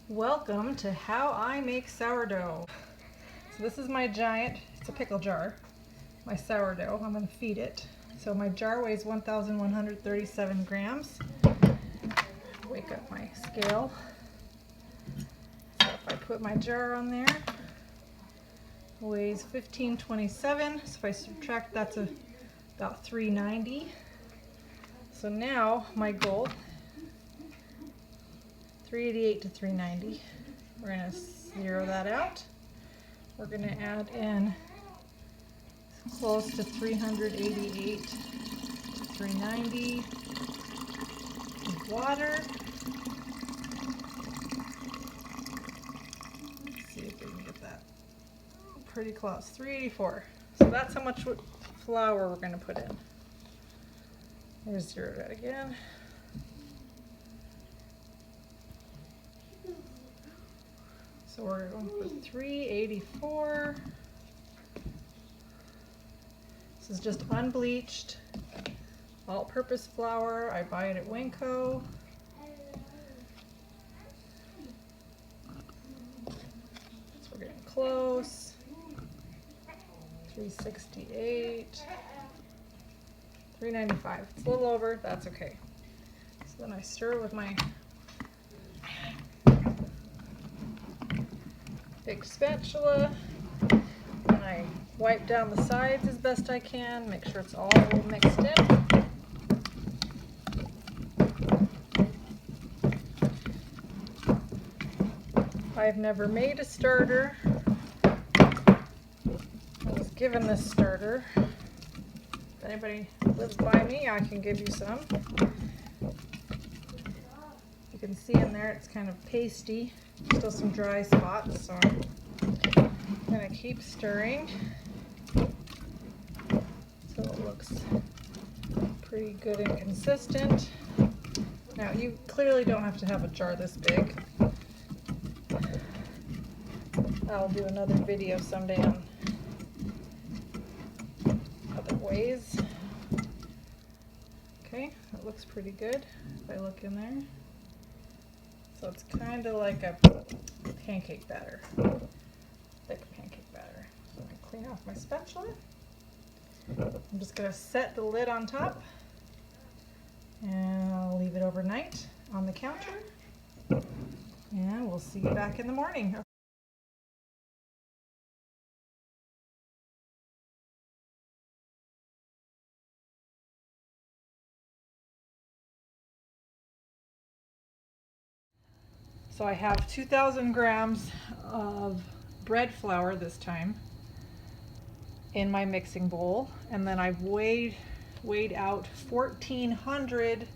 Welcome to how I make sourdough. So this is my giant, it's a pickle jar, my sourdough. I'm going to feed it. So my jar weighs 1,137 grams. Wake up my scale. So if I put my jar on there, it weighs 1,527. So if I subtract, that's about 390. So now my goal, 388 to 390. We're going to zero that out. We're going to add in close to 388 to 390 water. Let's see if we can get that pretty close. 384. So that's how much flour we're going to put in. Here's zero that again. So we're going to put 384. This is just unbleached, all-purpose flour. I buy it at Winco. So we're getting close. 368. 395. It's a little over, that's okay. So then I stir it with my big spatula, and I wipe down the sides as best I can, make sure it's all mixed in. I've never made a starter. I was given this starter. If anybody lives by me, I can give you some. You can see in there it's kind of pasty. Still some dry spots, so I'm going to keep stirring so it looks pretty good and consistent. Now you clearly don't have to have a jar this big. I'll do another video someday on other ways. Okay, that looks pretty good if I look in there. So it's kind of like a pancake batter, thick pancake batter. So I'm going to clean off my spatula. I'm just going to set the lid on top, and I'll leave it overnight on the counter, and we'll see you back in the morning. So I have 2,000 grams of bread flour this time in my mixing bowl, and then I've weighed out 1,400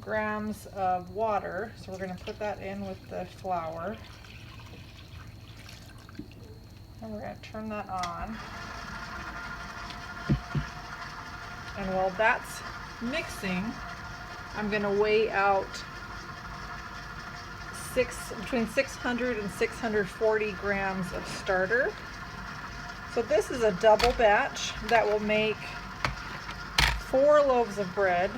grams of water. So we're going to put that in with the flour, and we're going to turn that on. And while that's mixing, I'm going to weigh out between 600 and 640 grams of starter. So this is a double batch that will make 4 loaves of bread.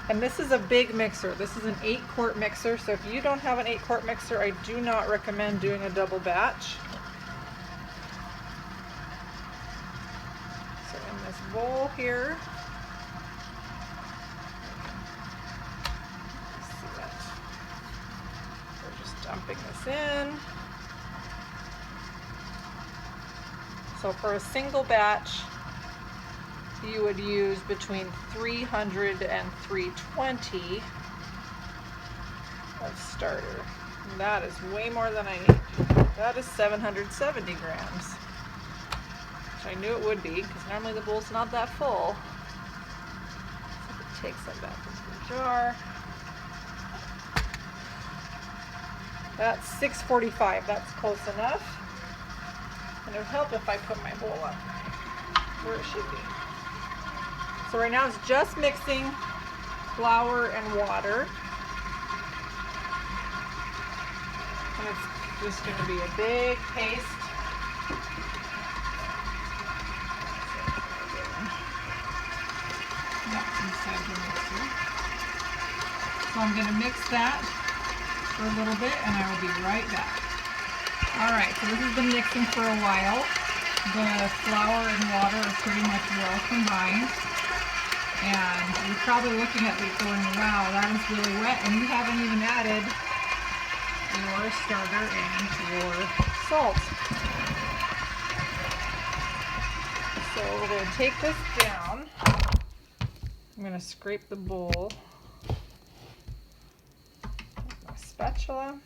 And this is a big mixer. This is an 8-quart mixer. So if you don't have an 8-quart mixer, I do not recommend doing a double batch. So in this bowl here, dumping this in. So for a single batch, you would use between 300 and 320 of starter. And that is way more than I need. That is 770 grams, which I knew it would be because normally the bowl's not that full. So take some back into the jar. That's 645, that's close enough. And it would help if I put my bowl up where it should be. So right now it's just mixing flour and water. And it's just going to be a big paste. That's inside the mixer. So I'm going to mix that for a little bit and I will be right back. Alright, so this has been mixing for a while. The flour and water are pretty much well combined. And you're probably looking at me going, wow, that is really wet, and you haven't even added your starter and your salt. So we're going to take this down. I'm going to scrape the bowl with my spatula.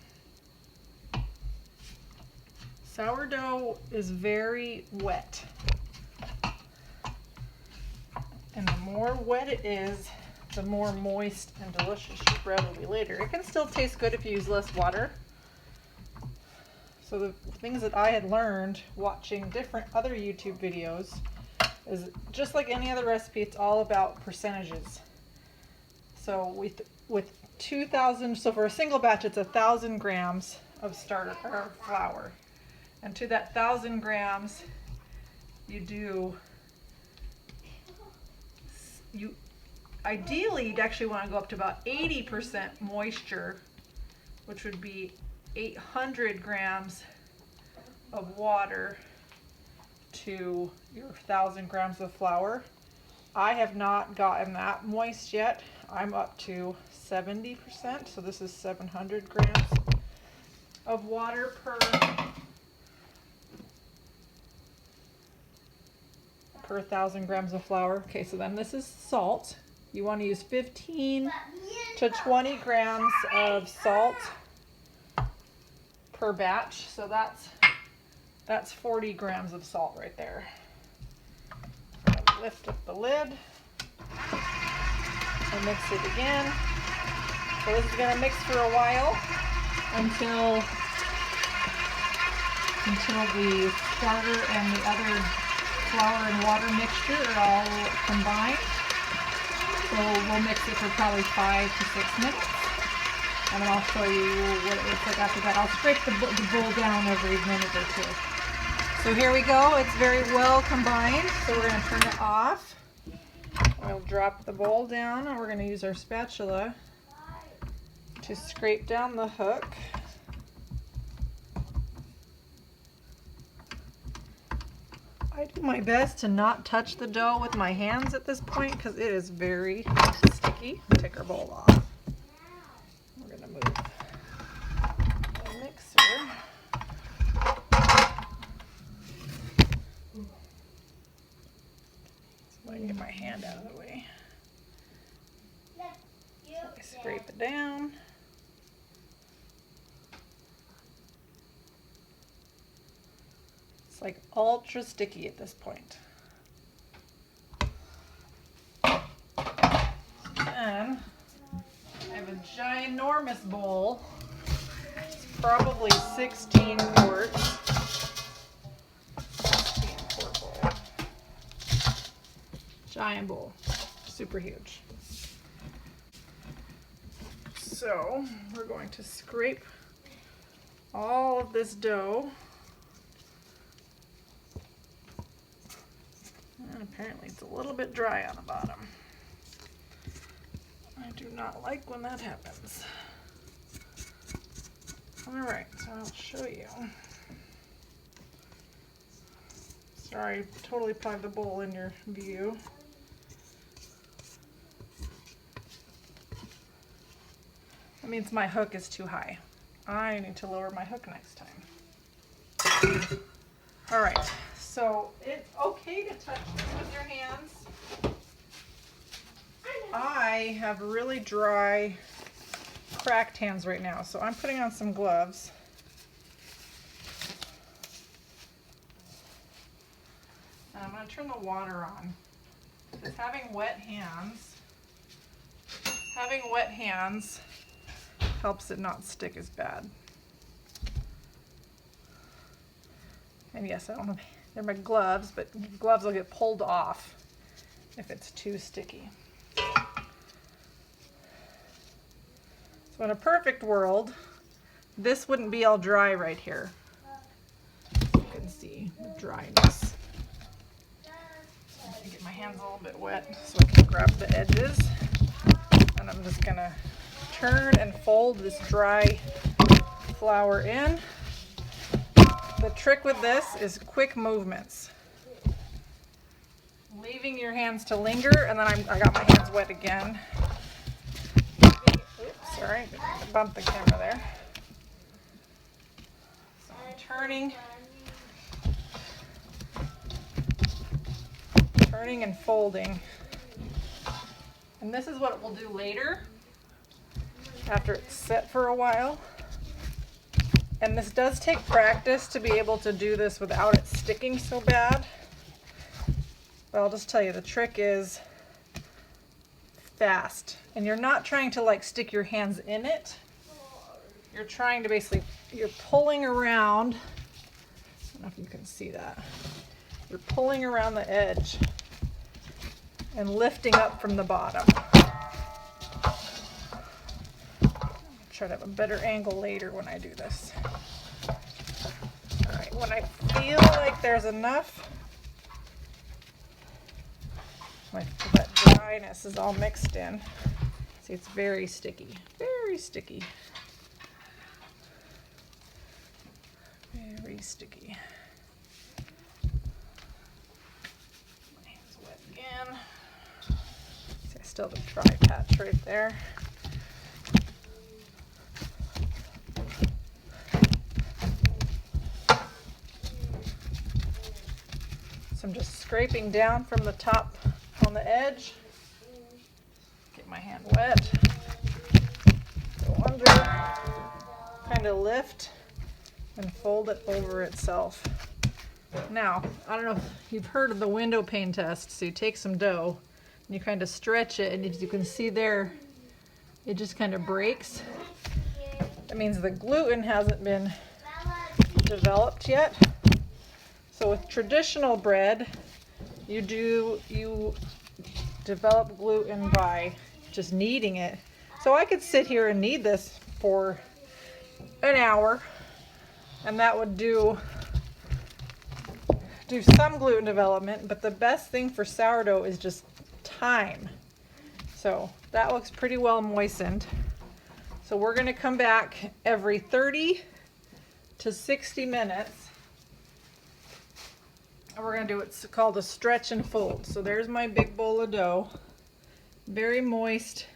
Sourdough is very wet. And the more wet it is, the more moist and delicious your bread will be later. It can still taste good if you use less water. So the things that I had learned watching different other YouTube videos is just like any other recipe, it's all about percentages. So with 2,000, so for a single batch, it's 1,000 grams of starter or flour. And to that 1,000 grams, ideally you'd actually want to go up to about 80% moisture, which would be 800 grams of water to your 1,000 grams of flour. I have not gotten that moist yet. I'm up to 70%, so this is 700 grams of water per 1,000 grams of flour. Okay, so then this is salt. You want to use 15 to 20 grams of salt per batch. So that's 40 grams of salt right there. Lift up the lid and mix it again. So this is going to mix for a while until the starter and the other flour and water mixture are all combined. So we'll mix it for probably 5 to 6 minutes. And then I'll show you what it looks like after that. I'll scrape the bowl down every minute or two. So here we go. It's very well combined. So we're going to turn it off. We'll drop the bowl down and we're going to use our spatula to scrape down the hook. I do my best to not touch the dough with my hands at this point because it is very sticky. Take our bowl off. We're going to move the mixer. So I can get my hand out of the way. So I scrape it down. Like ultra sticky at this point. Then I have a ginormous bowl. It's probably 16 quarts. 16-quart bowl. Giant bowl. Super huge. So we're going to scrape all of this dough. And apparently it's a little bit dry on the bottom. I do not like when that happens. Alright, so I'll show you. Sorry, totally plugged the bowl in your view. That means my hook is too high. I need to lower my hook next time. Alright. So it's okay to touch this with your hands. I have really dry, cracked hands right now, so I'm putting on some gloves. And I'm going to turn the water on. Because having wet hands helps it not stick as bad. And yes, I don't have, they're my gloves, but gloves will get pulled off if it's too sticky. So in a perfect world, this wouldn't be all dry right here. You can see the dryness. I get my hands a little bit wet so I can grab the edges. And I'm just gonna turn and fold this dry flour in. The trick with this is quick movements. Leaving your hands to linger, and then I got my hands wet again. Oops, sorry, I bumped the camera there. So I'm turning and folding. And this is what we'll do later, after it's set for a while. And this does take practice to be able to do this without it sticking so bad. But I'll just tell you, the trick is fast. And you're not trying to like stick your hands in it. You're trying to basically, you're pulling around. I don't know if you can see that. You're pulling around the edge and lifting up from the bottom. I'll try to have a better angle later when I do this. All right, when I feel like there's enough, that dryness is all mixed in. See, it's very sticky, very sticky. Very sticky. My hand's wet again. See, I still have a dry patch right there. So I'm just scraping down from the top on the edge. Get my hand wet. Go under, kind of lift and fold it over itself. Now, I don't know if you've heard of the window pane test. So you take some dough and you kind of stretch it, and as you can see there, it just kind of breaks. That means the gluten hasn't been developed yet. So with traditional bread, you develop gluten by just kneading it. So I could sit here and knead this for an hour, and that would do some gluten development, but the best thing for sourdough is just time. So that looks pretty well moistened. So we're going to come back every 30 to 60 minutes. And we're going to do what's called a stretch and fold. So there's my big bowl of dough, very moist.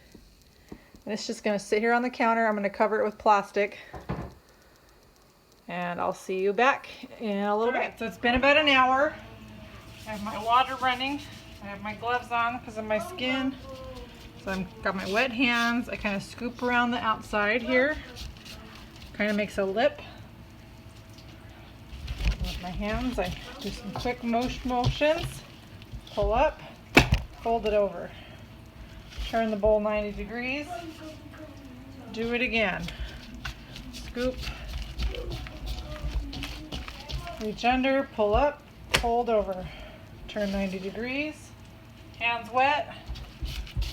And it's just going to sit here on the counter. I'm going to cover it with plastic. And I'll see you back in a little bit. So it's been about an hour. I have my water running. I have my gloves on because of my skin. So I've got my wet hands. I kind of scoop around the outside here. Kind of makes a lip. With my hands, I do some quick motions. Pull up, fold it over. Turn the bowl 90 degrees. Do it again. Scoop. Reach under, pull up, fold over. Turn 90 degrees. Hands wet.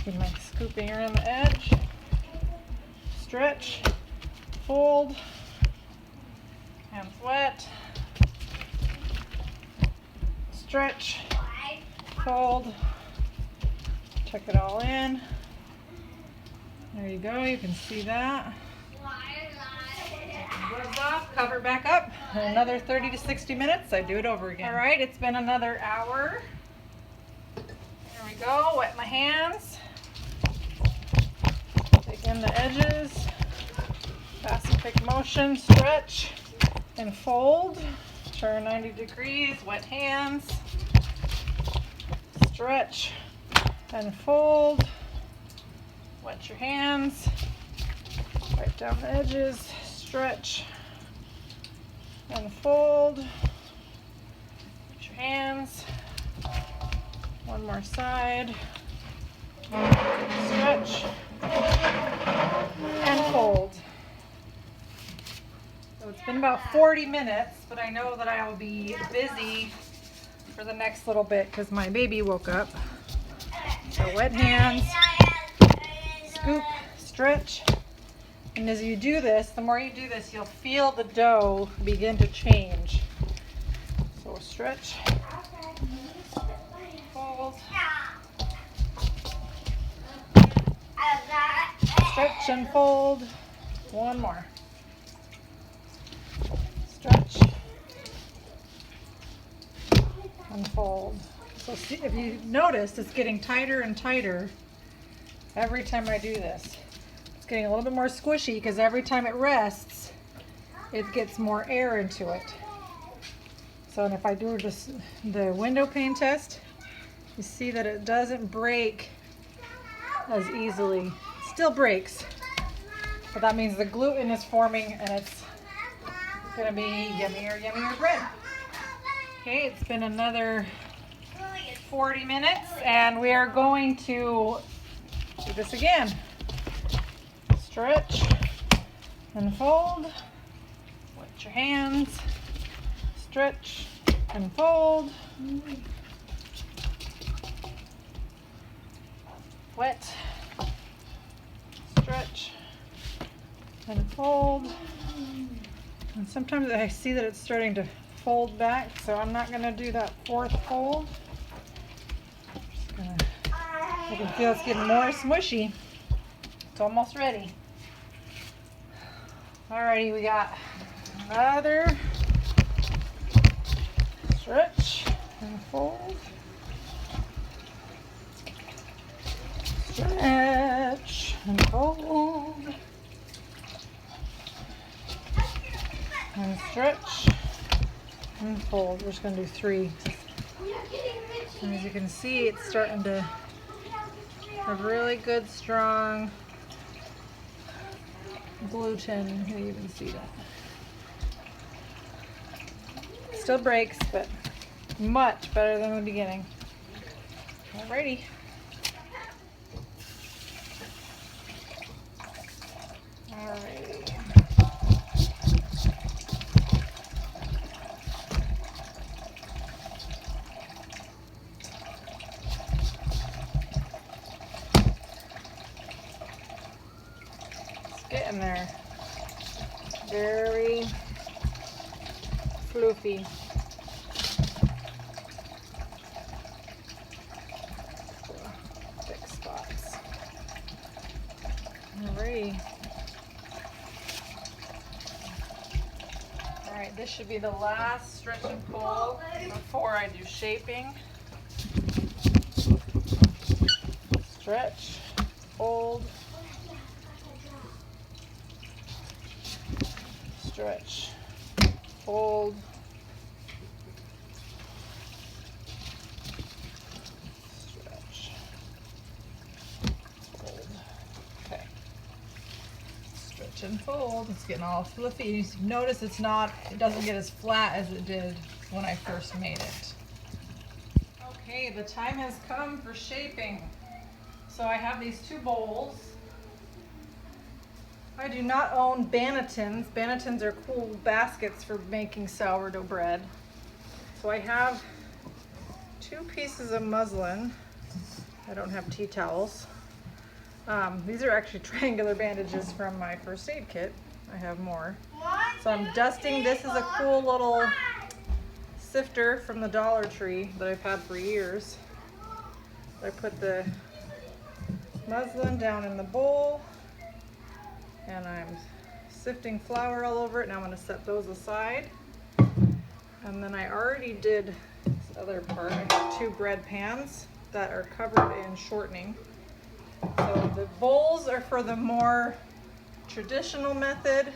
Do my scooping around the edge. Stretch, fold. Hands wet. Stretch, fold, tuck it all in. There you go, you can see that. Gloves off, cover back up. Another 30 to 60 minutes, I do it over again. All right, it's been another hour. There we go, wet my hands. Take in the edges. Fast and quick motion, stretch and fold. Turn 90 degrees, wet hands. Stretch and fold. Wet your hands. Wipe down the edges. Stretch and fold. Wet your hands. One more side. Stretch and fold. So it's been about 40 minutes, but I know that I will be busy for the next little bit because my baby woke up. So wet hands, scoop, stretch, and as you do this, the more you do this, you'll feel the dough begin to change. So stretch, fold, stretch and fold. One more. unfold. So see, if you noticed, it's getting tighter and tighter every time I do this. It's getting a little bit more squishy because every time it rests, it gets more air into it. So and if I do this, the window pane test, you see that it doesn't break as easily. It still breaks, but that means the gluten is forming and it's gonna be yummier, yummier bread. Okay, it's been another 40 minutes and we are going to do this again. Stretch and fold. Wet your hands. Stretch and fold. Wet. Stretch and fold. And sometimes I see that it's starting to fold back, so I'm not going to do that fourth fold. I can feel it's getting more smushy. It's almost ready. Alrighty, we got another stretch and fold. Stretch and fold. And stretch and fold. We're just going to do 3. And as you can see, it's starting to have really good, strong gluten. You can even see that. Still breaks, but much better than the beginning. Alrighty. Alrighty. Getting there. Very floofy. Thick spots. Alrighty. Alright, this should be the last stretch and pull before I do shaping. Stretch, fold. Stretch, fold, stretch, fold. Okay. Stretch and fold. It's getting all fluffy. You notice it doesn't get as flat as it did when I first made it. Okay, the time has come for shaping. So I have these 2 bowls. I do not own bannetons. Bannetons are cool baskets for making sourdough bread. So I have 2 pieces of muslin. I don't have tea towels. These are actually triangular bandages from my first aid kit. I have more. So I'm dusting. This is a cool little sifter from the Dollar Tree that I've had for years. I put the muslin down in the bowl. And I'm sifting flour all over it. Now I'm going to set those aside. And then I already did this other part. I have 2 bread pans that are covered in shortening. So the bowls are for the more traditional method.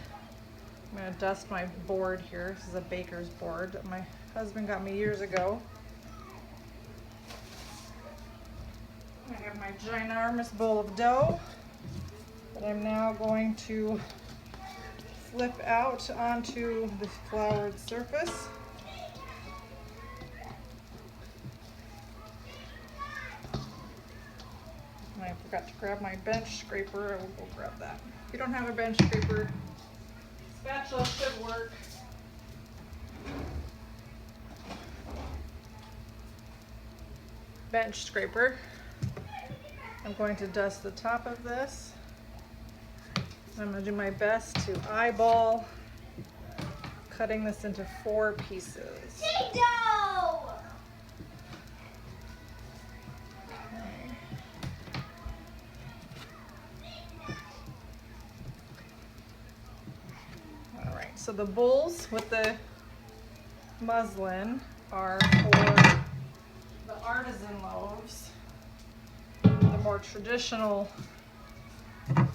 I'm going to dust my board here. This is a baker's board that my husband got me years ago. I have my ginormous bowl of dough that I'm now going to flip out onto the floured surface. And I forgot to grab my bench scraper. I will go grab that. If you don't have a bench scraper, spatula should work. Bench scraper. I'm going to dust the top of this. I'm going to do my best to eyeball cutting this into 4 pieces. Alright, so the bowls with the muslin are for artisan loaves, the more traditional,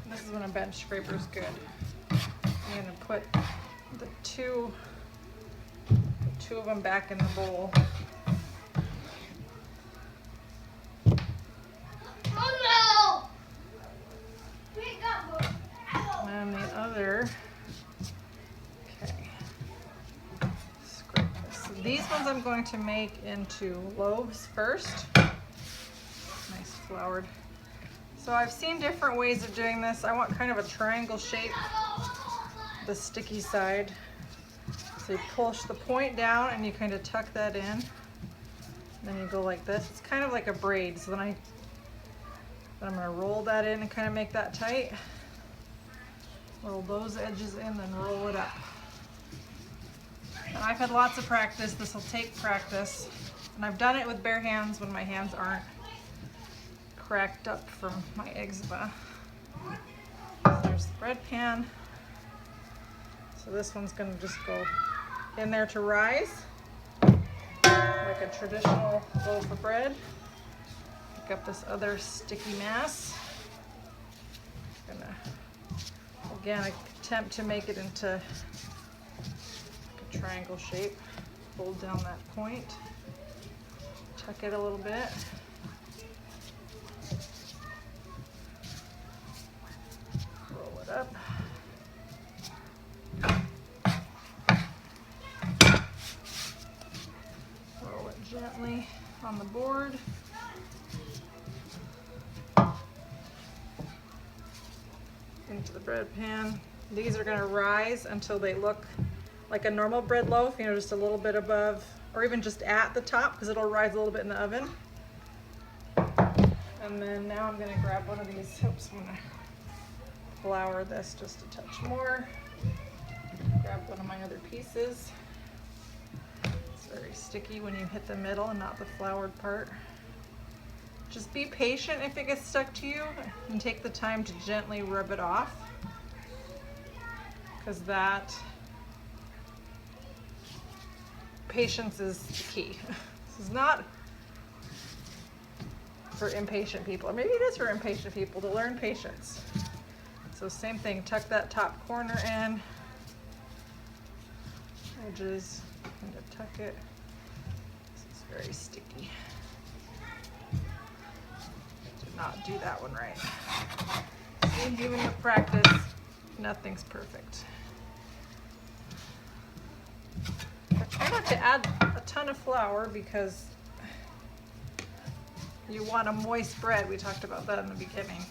this is when a bench scraper is good. I'm going to put the two of them back in the bowl. Oh no! And the other, okay, scrape this. So these ones I'm going to make into loaves first. Nice floured. So I've seen different ways of doing this. I want kind of a triangle shape, the sticky side. So you push the point down and you kind of tuck that in. Then you go like this. It's kind of like a braid. So then I'm going to roll that in and kind of make that tight. Roll those edges in, then roll it up. And I've had lots of practice. This will take practice. And I've done it with bare hands when my hands aren't cracked up from my eczema. So there's the bread pan. So this one's going to just go in there to rise, like a traditional loaf of bread. Pick up this other sticky mass. Gonna, again, attempt to make it into like a triangle shape. Hold down that point. Tuck it a little bit. Roll it up. Roll it gently on the board. Into the bread pan. These are going to rise until they look like a normal bread loaf, you know, just a little bit above, or even just at the top, because it'll rise a little bit in the oven. And then now I'm going to grab one of these. Oops, I'm going to flour this just a touch more. Grab one of my other pieces. It's very sticky when you hit the middle and not the floured part. Just be patient if it gets stuck to you, and take the time to gently rub it off, because that patience is the key. This is not for impatient people, or maybe it is for impatient people to learn patience. So same thing, tuck that top corner in, edges, kind of tuck it. This is very sticky. Not do that one right. See, even with practice, nothing's perfect. I try not to add a ton of flour because you want a moist bread. We talked about that in the beginning.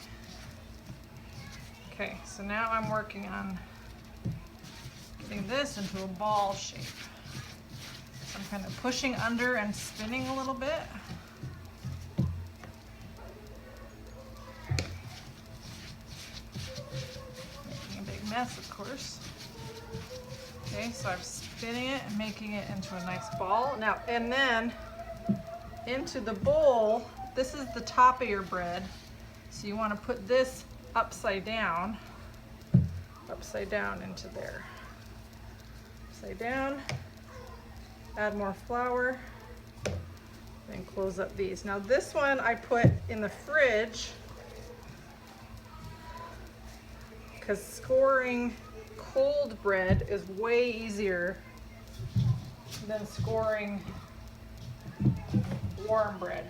Okay, so now I'm working on getting this into a ball shape. So I'm kind of pushing under and spinning a little bit. Mess, of course. Okay, so I'm spinning it and making it into a nice ball. Now, and then into the bowl, this is the top of your bread. So you want to put this upside down into there. Upside down, add more flour, then close up these. Now this one I put in the fridge because scoring cold bread is way easier than scoring warm bread.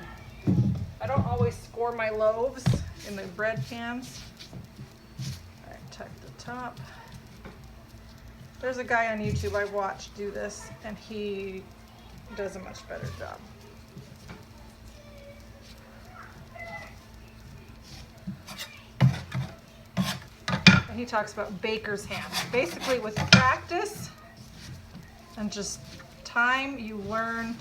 I don't always score my loaves in the bread pans. All right, tuck the top. There's a guy on YouTube I watched do this, and he does a much better job. And he talks about baker's hands. Basically, with practice and just time, you learn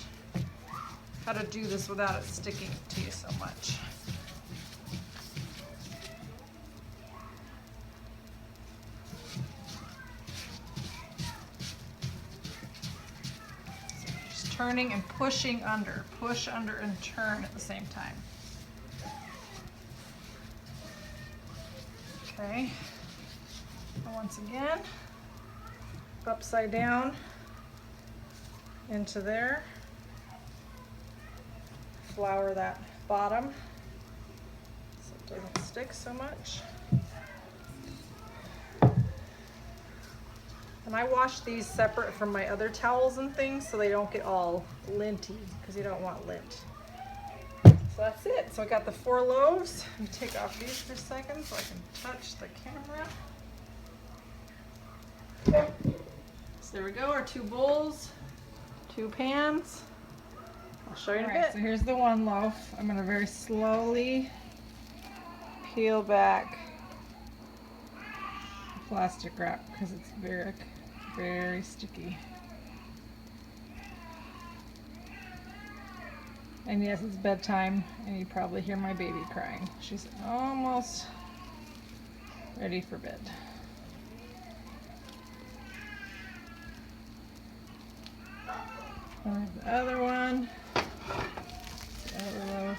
how to do this without it sticking to you so much. So just turning and pushing under. Push under and turn at the same time. Okay. And once again, upside down into there. flour that bottom so it doesn't stick so much. And I wash these separate from my other towels and things so they don't get all linty, because you don't want lint. So that's it. So I got the 4 loaves. Let me take off these for a second so I can touch the camera. So there we go, our 2 bowls, 2 pans. I'll show you in a bit. So here's the 1 loaf. I'm going to very slowly peel back the plastic wrap because it's very, very sticky. And yes, it's bedtime, and you probably hear my baby crying. She's almost ready for bed. And the other one, the other loaf.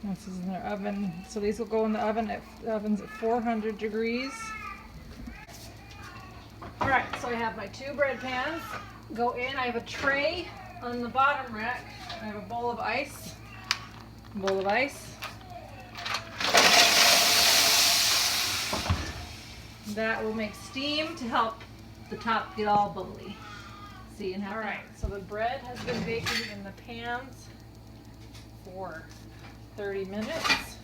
This is in their oven, so these will go in the oven the oven's at 400 degrees. All right, so I have my 2 bread pans go in. I have a tray on the bottom rack. I have a bowl of ice. That will make steam to help the top get all bubbly. See, and all right, so the bread has been baking in the pans for 30 minutes.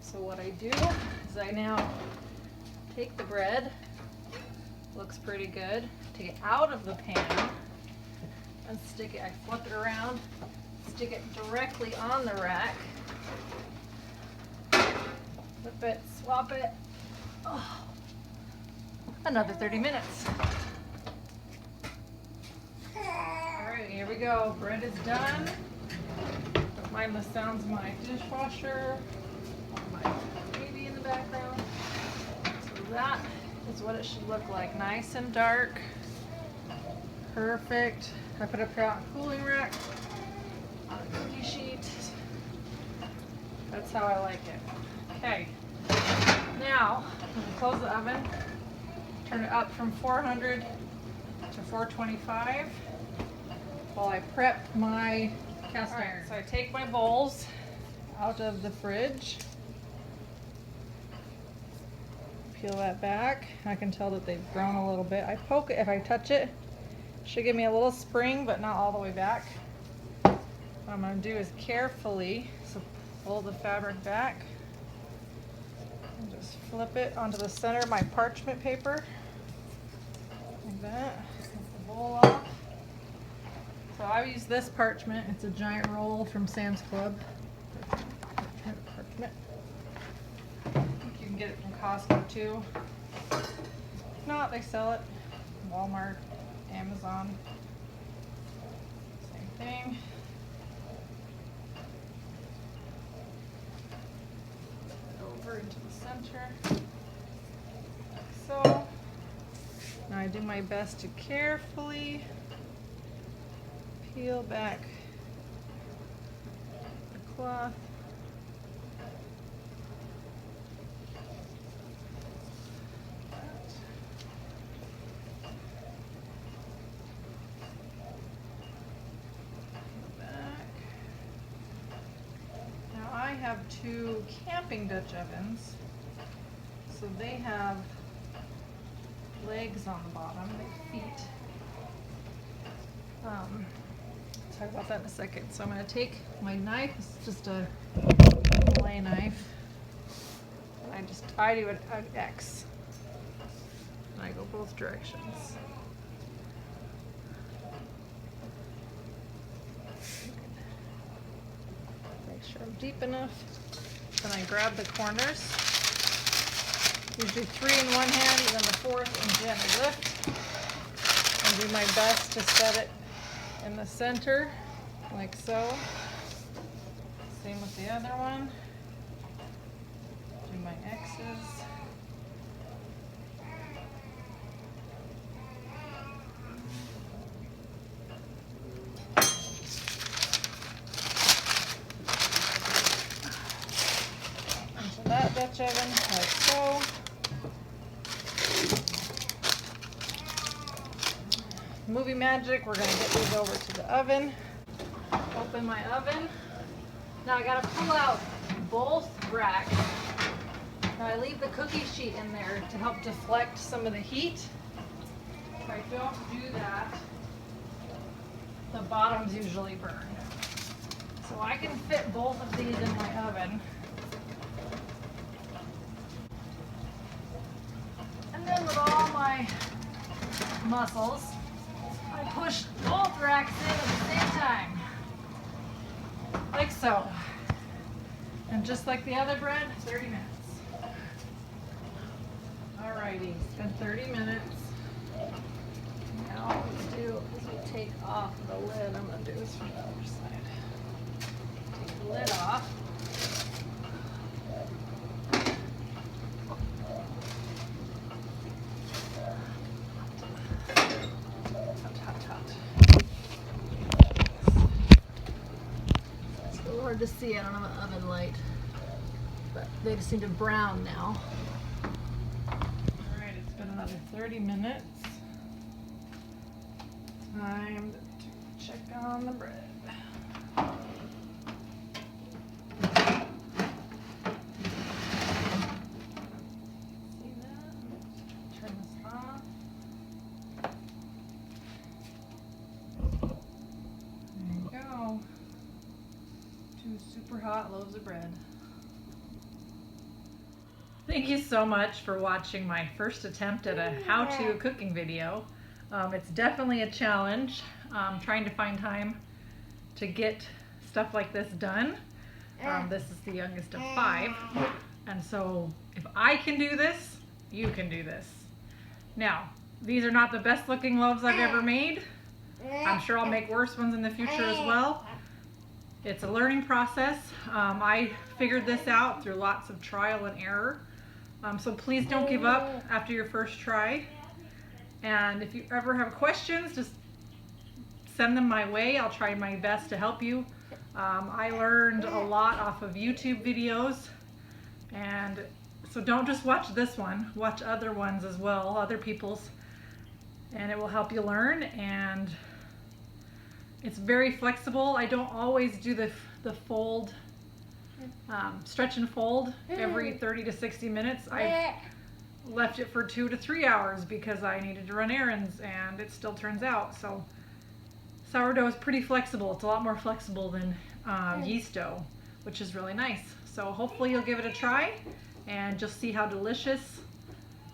So what I do is I now take the bread, looks pretty good, take it out of the pan and stick it, I flip it around, stick it directly on the rack, flip it, swap it, oh, another 30 minutes. All right, here we go, bread is done. Don't mind the sounds of my dishwasher, my baby in the background. So that is what it should look like, nice and dark, perfect. I put it on a cooling rack on a cookie sheet. That's how I like it. Okay, now I'm going to close the oven, turn it up from 400 to 425 while I prep my cast iron. So I take my bowls out of the fridge, peel that back. I can tell that they've grown a little bit. I poke it, if I touch it, should give me a little spring, but not all the way back. What I'm going to do is carefully pull the fabric back and just flip it onto the center of my parchment paper, like that. Take the bowl off. So I use this parchment. It's a giant roll from Sam's Club. Parchment. I think you can get it from Costco too. If not, they sell it Walmart, Amazon, same thing. Over into the center, like so. Now I do my best to carefully peel back the cloth. I have 2 camping Dutch ovens, so they have legs on the bottom, they feet. Talk about that in a second. So I'm going to take my knife, it's just a fillet knife, and I do an X, and I go both directions. Make sure I'm deep enough. Then I grab the corners. Usually 3 in one hand and then the 4th and gently lift. And do my best to set it in the center, like so. Same with the other one. Do my X's. Dutch oven like so. Movie magic, we're going to get these over to the oven. Open my oven. Now I got to pull out both racks. Now I leave the cookie sheet in there to help deflect some of the heat. If I don't do that, the bottoms usually burn. So I can fit both of these in my oven. And then with all my muscles, I push both racks in at the same time. Like so. And just like the other bread, 30 minutes. Alrighty, it's been 30 minutes. Now what we do is we take off the lid. I'm going to do this from the other side. Take the lid off. It's a little hard to see. I don't have an oven light. But they just seem to brown now. Alright, it's been another 30 minutes. Time to check on the bread. See that? Turn this off. There you go. 2 super hot loaves of bread. Thank you so much for watching my first attempt at a how-to cooking video. It's definitely a challenge trying to find time to get stuff like this done. This is the youngest of 5, and so if I can do this, you can do this. Now, these are not the best looking loaves I've ever made. I'm sure I'll make worse ones in the future as well. It's a learning process. I figured this out through lots of trial and error. So please don't give up after your first try. And if you ever have questions, just send them my way. I'll try my best to help you. I learned a lot off of YouTube videos. And so don't just watch this one. Watch other ones as well, other people's. And it will help you learn. And it's very flexible. I don't always do the fold, stretch and fold every 30 to 60 minutes. I left it for 2 to 3 hours because I needed to run errands, and it still turns out. So sourdough is pretty flexible. It's a lot more flexible than yeast dough, which is really nice. So hopefully you'll give it a try and just see how delicious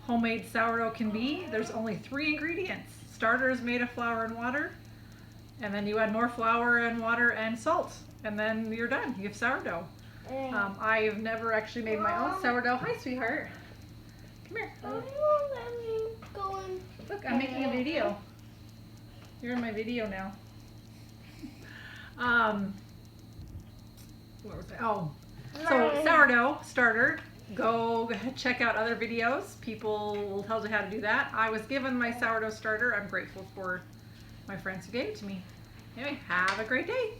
homemade sourdough can be. There's only 3 ingredients. Starter is made of flour and water, and then you add more flour and water and salt, and then you're done. You have sourdough. I've never actually made my own sourdough. Hi, sweetheart. Come here. Look, I'm making a video. You're in my video now. Where was I? Oh, so sourdough starter. Go check out other videos. People will tell you how to do that. I was given my sourdough starter. I'm grateful for my friends who gave it to me. Anyway, have a great day.